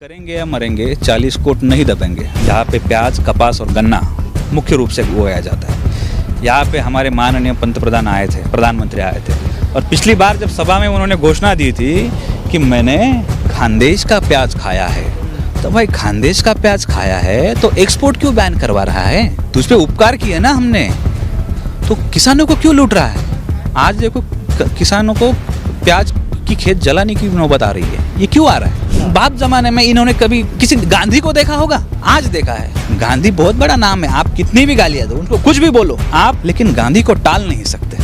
करेंगे या मरेंगे 40 कोट नहीं दबेंगे। यहाँ पे प्याज, कपास और गन्ना मुख्य रूप से उगाया जाता है। यहाँ पे हमारे माननीय प्रधानमंत्री आए थे और पिछली बार जब सभा में उन्होंने घोषणा दी थी कि मैंने खानदेश का प्याज खाया है, तो भाई खानदेश का प्याज खाया है तो एक्सपोर्ट क्यों बैन करवा रहा है? तो उस पर उपकार किया ना हमने, तो किसानों को क्यों लूट रहा है? आज देखो किसानों को प्याज की खेत जलाने की नौबत आ रही है। ये क्यों आ रहा है? बाप जमाने में इन्होंने कभी किसी गांधी को देखा होगा? आज देखा है। गांधी बहुत बड़ा नाम है, आप कितनी भी गालियां दो, उनको कुछ भी बोलो आप, लेकिन गांधी को टाल नहीं सकते।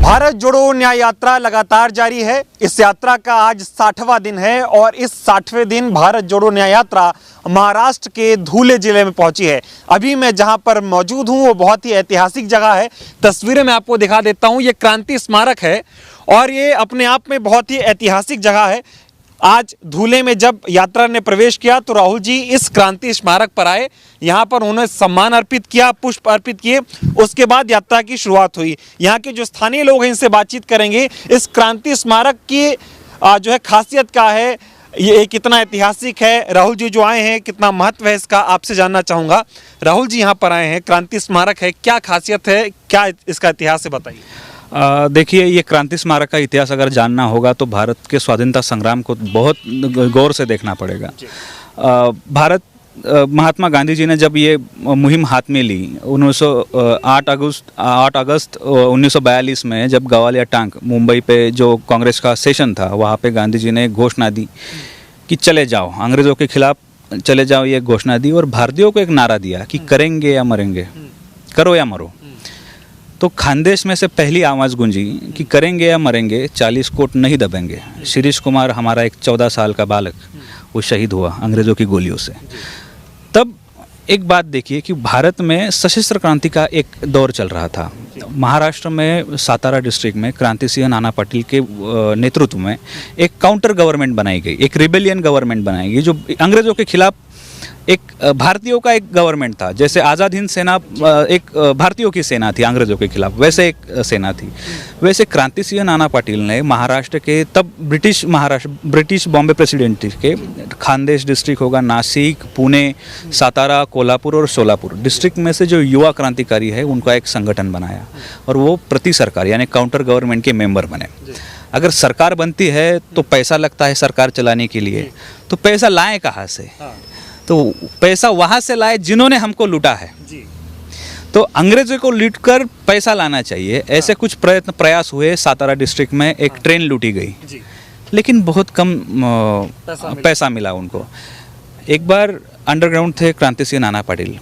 भारत जोड़ो न्याय यात्रा लगातार जारी है। इस यात्रा का आज 60वां दिन है और इस 60वें दिन भारत जोड़ो न्याय यात्रा महाराष्ट्र के धुले जिले में पहुंची है। अभी मैं जहां पर मौजूद हूं वो बहुत ही ऐतिहासिक जगह है। तस्वीरें मैं आपको दिखा देता हूं। ये क्रांति स्मारक है और ये अपने आप में बहुत ही ऐतिहासिक जगह है। आज धूले में जब यात्रा ने प्रवेश किया तो राहुल जी इस क्रांति स्मारक पर आए, यहाँ पर उन्होंने सम्मान अर्पित किया, पुष्प अर्पित किए। उसके बाद यात्रा की शुरुआत हुई। यहाँ के जो स्थानीय लोग हैं इनसे बातचीत करेंगे। इस क्रांति स्मारक की जो है खासियत क्या है, ये कितना ऐतिहासिक है, राहुल जी जो आए हैं कितना महत्व है इसका आपसे जानना चाहूँगा। राहुल जी यहाँ पर आए हैं, क्रांति स्मारक है, क्या खासियत है, क्या इसका इतिहास है, बताइए। देखिए, ये क्रांति स्मारक का इतिहास अगर जानना होगा तो भारत के स्वाधीनता संग्राम को बहुत गौर से देखना पड़ेगा। महात्मा गांधी जी ने जब ये मुहिम हाथ में ली 8 अगस्त 1942 में, जब ग्वालियर टांग मुंबई पे जो कांग्रेस का सेशन था, वहाँ पे गांधी जी ने घोषणा दी कि चले जाओ, अंग्रेज़ों के खिलाफ चले जाओ, ये घोषणा दी और भारतीयों को एक नारा दिया कि करेंगे या मरेंगे, करो या मरो। तो खानदेश में से पहली आवाज़ गूंजी कि करेंगे या मरेंगे 40 कोट नहीं दबेंगे। शिरीष कुमार, हमारा एक 14 साल का बालक, वो शहीद हुआ अंग्रेज़ों की गोलियों से। तब एक बात देखिए कि भारत में सशस्त्र क्रांति का एक दौर चल रहा था। महाराष्ट्र में सातारा डिस्ट्रिक्ट में क्रांति सिंह नाना पाटिल के नेतृत्व में एक काउंटर गवर्नमेंट बनाई गई, एक रिबेलियन गवर्नमेंट बनाई गई, जो अंग्रेज़ों के खिलाफ एक भारतीयों का एक गवर्नमेंट था। जैसे आज़ाद हिंद सेना एक भारतीयों की सेना थी अंग्रेज़ों के खिलाफ, वैसे एक सेना थी। वैसे क्रांति सिंह नाना पाटिल ने महाराष्ट्र के, तब ब्रिटिश बॉम्बे प्रेसिडेंसी के खानदेश डिस्ट्रिक्ट होगा, नासिक, पुणे, सातारा, कोल्हापुर और सोलापुर डिस्ट्रिक्ट में से जो युवा क्रांतिकारी है उनका एक संगठन बनाया और वो प्रति सरकार यानी काउंटर गवर्नमेंट के मेंबर बने। अगर सरकार बनती है तो पैसा लगता है सरकार चलाने के लिए, तो पैसा लाएं कहाँ से? तो पैसा वहाँ से लाए जिन्होंने हमको लूटा है। तो अंग्रेजों को लूट कर पैसा लाना चाहिए, ऐसे कुछ प्रयास हुए। सातारा डिस्ट्रिक्ट में एक ट्रेन लूटी गई, लेकिन बहुत कम पैसा मिला उनको। एक बार अंडरग्राउंड थे क्रांति सिंह नाना पाटिल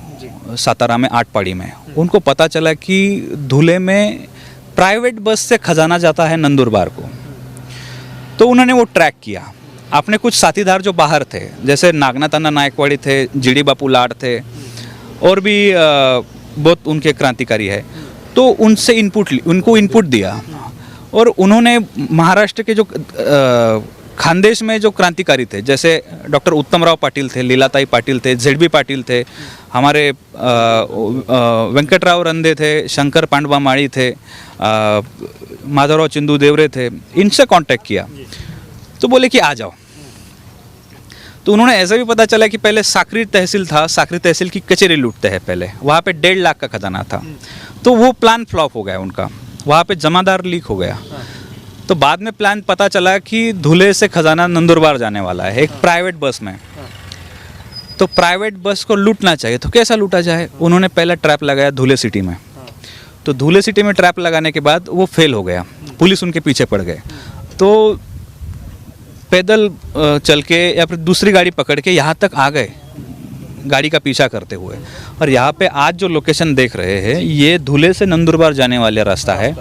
सातारा में आटपाड़ी में, उनको पता चला कि धुले में प्राइवेट बस से खजाना जाता है नंदुरबार को। तो उन्होंने वो ट्रैक किया। अपने कुछ साथीदार जो बाहर थे, जैसे नागनाथाना नायकवाड़ी थे, जीडी बापू लाड थे और भी बहुत उनके क्रांतिकारी है, तो उनसे उनको इनपुट दिया और उन्होंने महाराष्ट्र के जो खानदेश में जो क्रांतिकारी थे, जैसे डॉक्टर उत्तमराव पाटिल थे, लीलाताई पाटिल थे, जेडबी पाटिल थे, हमारे वेंकटराव रंदे थे, शंकर पांडवा माड़ी थे, माधवराव चिंदू देवरे थे, इनसे कांटेक्ट किया तो बोले कि आ जाओ। तो उन्होंने ऐसा भी पता चला कि पहले साकरी तहसील था, साकरी तहसील की कचेरी लूटते हैं पहले, वहाँ पे 1.5 लाख का खजाना था। तो वो प्लान फ्लॉप हो गया उनका, वहाँ पे जमादार लीक हो गया। तो बाद में प्लान पता चला कि धुले से खजाना नंदुरबार जाने वाला है एक प्राइवेट बस में। तो प्राइवेट बस को लूटना चाहिए, तो कैसा लूटा जाए? उन्होंने पहला ट्रैप लगाया धुले सिटी में। तो धुले सिटी में ट्रैप लगाने के बाद वो फेल हो गया, पुलिस उनके पीछे पड़ गए। तो पैदल चल के या फिर दूसरी गाड़ी पकड़ के यहाँ तक आ गए, गाड़ी का पीछा करते हुए। और यहाँ पे आज जो लोकेशन देख रहे हैं, ये धुले से नंदुरबार जाने वाला रास्ता है।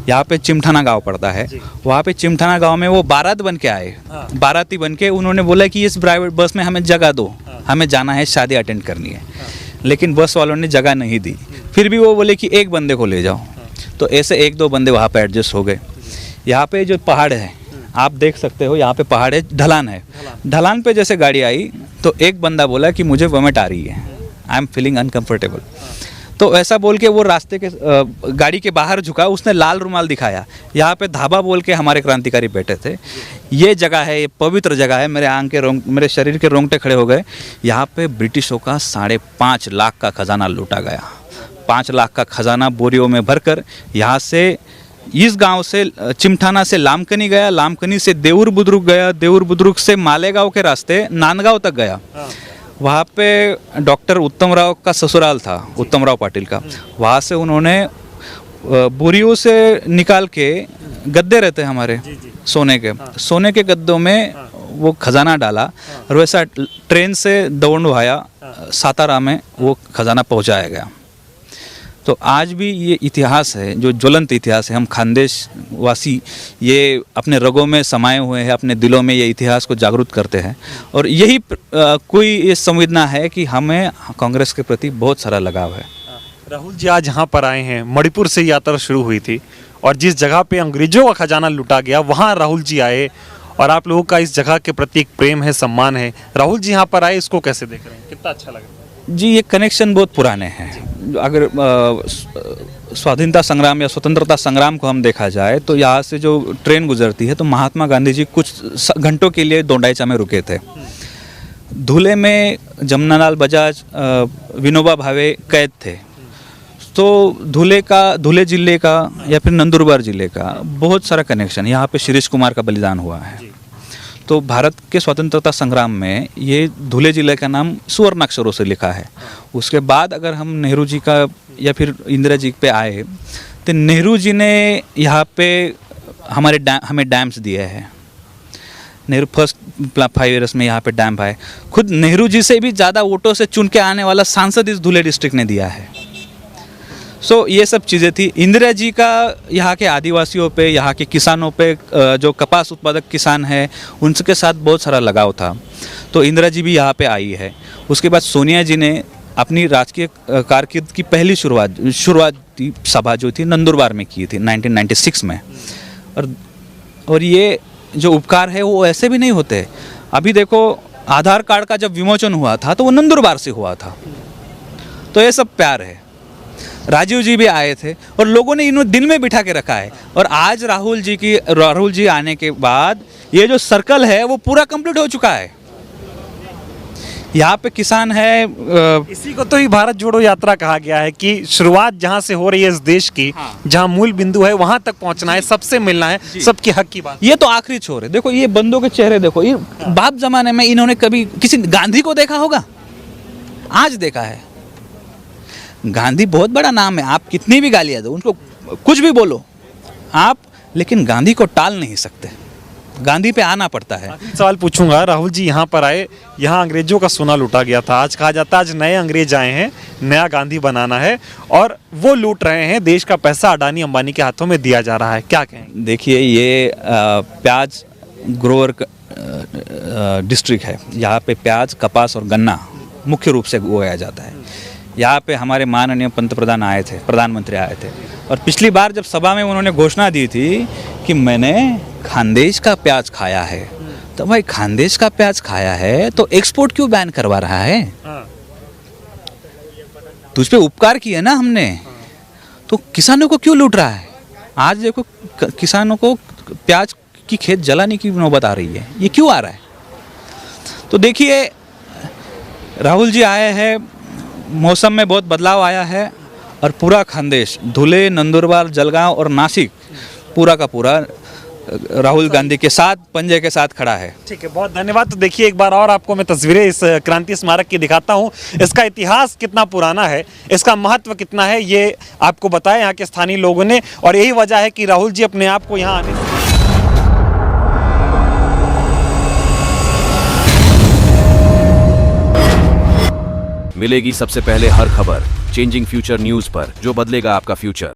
यहाँ पे चिमठाना गांव पड़ता है, वहाँ पे चिमठाना गांव में वो बारात बन के आए, बाराती बन के उन्होंने बोला कि इस प्राइवेट बस में हमें जगह दो, हमें जाना है, शादी अटेंड करनी है। लेकिन बस वालों ने जगह नहीं दी। फिर भी वो बोले कि एक बंदे को ले जाओ, तो ऐसे एक दो बंदे वहाँ पे एडजस्ट हो गए। यहाँ पे जो पहाड़ है आप देख सकते हो, यहाँ पे पहाड़ है, ढलान है, ढलान पे जैसे गाड़ी आई तो एक बंदा बोला कि मुझे वोमिट आ रही है, आई एम फीलिंग अनकम्फर्टेबल। तो ऐसा बोल के वो रास्ते के गाड़ी के बाहर झुका, उसने लाल रुमाल दिखाया। यहाँ पे धाबा बोल के हमारे क्रांतिकारी बैठे थे। ये जगह है, ये पवित्र जगह है, मेरे शरीर के रोंगटे खड़े हो गए। यहाँ पे ब्रिटिशों का 5.5 लाख का खजाना लूटा गया। 5 लाख का खजाना बोरियों में भरकर यहाँ से, इस गांव से, चिमठाना से लामकनी गया, लामकनी से देऊर बुद्रुक गया, देऊर बुद्रुक से मालेगांव के रास्ते नांदगांव तक गया। वहाँ पे डॉक्टर उत्तम राव का ससुराल था, उत्तम राव पाटिल का। वहाँ से उन्होंने बोरियों से निकाल के, गद्दे रहते हैं हमारे सोने के, सोने के गद्दों में वो खजाना डाला और वैसा ट्रेन से दौड़वाया, सातारा में वो खजाना पहुँचाया गया। तो आज भी ये इतिहास है, जो ज्वलंत इतिहास है। हम खानदेश वासी ये अपने रगों में समाये हुए हैं, अपने दिलों में ये इतिहास को जागरूक करते हैं। और यही कोई ये संवेदना है कि हमें कांग्रेस के प्रति बहुत सारा लगाव है। राहुल जी आज यहाँ पर आए हैं, मणिपुर से यात्रा शुरू हुई थी और जिस जगह पे अंग्रेजों का खजाना लूटा गया वहाँ राहुल जी आए और आप लोगों का इस जगह के प्रति एक प्रेम है, सम्मान है। राहुल जी यहाँ पर आए, इसको कैसे देख रहे हैं, कितना अच्छा लग रहा है? जी, ये कनेक्शन बहुत पुराने हैं। अगर स्वाधीनता संग्राम या स्वतंत्रता संग्राम को हम देखा जाए तो यहाँ से जो ट्रेन गुजरती है तो महात्मा गांधी जी कुछ घंटों के लिए दोंडाईचा में रुके थे। धुले में जमनालाल बजाज, विनोबा भावे कैद थे। तो धुले जिले का या फिर नंदुरबार जिले का बहुत सारा कनेक्शन, यहाँ पे शिरीष कुमार का बलिदान हुआ है। तो भारत के स्वतंत्रता संग्राम में ये धुले जिले का नाम सुवर्णाक्षरों से लिखा है। उसके बाद अगर हम नेहरू जी का या फिर इंदिरा जी पे आए तो नेहरू जी ने यहाँ पे हमें डैम्स दिए हैं। नेहरू फर्स्ट 5 ईयर्स में यहाँ पे डैम आए। खुद नेहरू जी से भी ज़्यादा वोटों से चुन के आने वाला सांसद इस धुले डिस्ट्रिक्ट ने दिया है। ये सब चीज़ें थी। इंदिरा जी का यहाँ के आदिवासियों पे, यहाँ के किसानों पे, जो कपास उत्पादक किसान हैं उनके साथ बहुत सारा लगाव था। तो इंदिरा जी भी यहाँ पे आई है। उसके बाद सोनिया जी ने अपनी राजकीय कारकिर्द की पहली शुरुआती सभा जो थी नंदुरबार में की थी 1996 में। और ये जो उपकार है वो ऐसे भी नहीं होते। अभी देखो, आधार कार्ड का जब विमोचन हुआ था तो वो नंदुरबार से हुआ था। तो ये सब प्यार है। राजीव जी भी आए थे और लोगों ने इन्हें दिल में बिठा के रखा है। और आज राहुल जी आने के बाद ये जो सर्कल है वो पूरा कंप्लीट हो चुका है। यहाँ पे किसान है। इसी को तो ही भारत जोड़ो यात्रा कहा गया है कि शुरुआत जहाँ से हो रही है इस देश की, जहाँ मूल बिंदु है वहाँ तक पहुँचना है, सबसे मिलना है, सबके हक की बात। ये तो आखिरी छोर है। देखो ये बंदों के चेहरे देखो। ये बाप जमाने में इन्होंने कभी किसी गांधी को देखा होगा? आज देखा है। गांधी बहुत बड़ा नाम है, आप कितनी भी गालियाँ दो, उनको कुछ भी बोलो आप, लेकिन गांधी को टाल नहीं सकते। गांधी पे आना पड़ता है। सवाल पूछूंगा, राहुल जी यहाँ पर आए, यहाँ अंग्रेजों का सोना लूटा गया था। आज कहा जाता है आज नए अंग्रेज आए हैं, नया गांधी बनाना है और वो लूट रहे हैं। देश का पैसा अडानी अंबानी के हाथों में दिया जा रहा है, क्या कहें? देखिए, ये प्याज ग्रोअर डिस्ट्रिक्ट है। यहाँ पे प्याज, कपास और गन्ना मुख्य रूप से उगाया जाता है। यहाँ पे हमारे माननीय प्रधानमंत्री आए थे और पिछली बार जब सभा में उन्होंने घोषणा दी थी कि मैंने खानदेश का प्याज खाया है, तो भाई खानदेश का प्याज खाया है तो एक्सपोर्ट क्यों बैन करवा रहा है? तुझ पे उपकार किए ना हमने, तो किसानों को क्यों लूट रहा है? आज देखो, किसानों को प्याज की खेत जलाने की नौबत आ रही है। ये क्यों आ रहा है? तो देखिए, राहुल जी आए हैं, मौसम में बहुत बदलाव आया है और पूरा खानदेश, धुले, नंदुरबार, जलगांव और नासिक, पूरा का पूरा राहुल गांधी के साथ, पंजे के साथ खड़ा है। ठीक है, बहुत धन्यवाद। तो देखिए, एक बार और आपको मैं तस्वीरें इस क्रांति स्मारक की दिखाता हूँ। इसका इतिहास कितना पुराना है, इसका महत्व कितना है, ये आपको बताया यहाँ के स्थानीय लोगों ने। और यही वजह है कि राहुल जी अपने आप को यहाँ आने मिलेगी सबसे पहले हर खबर चेंजिंग फ्यूचर न्यूज पर, जो बदलेगा आपका फ्यूचर।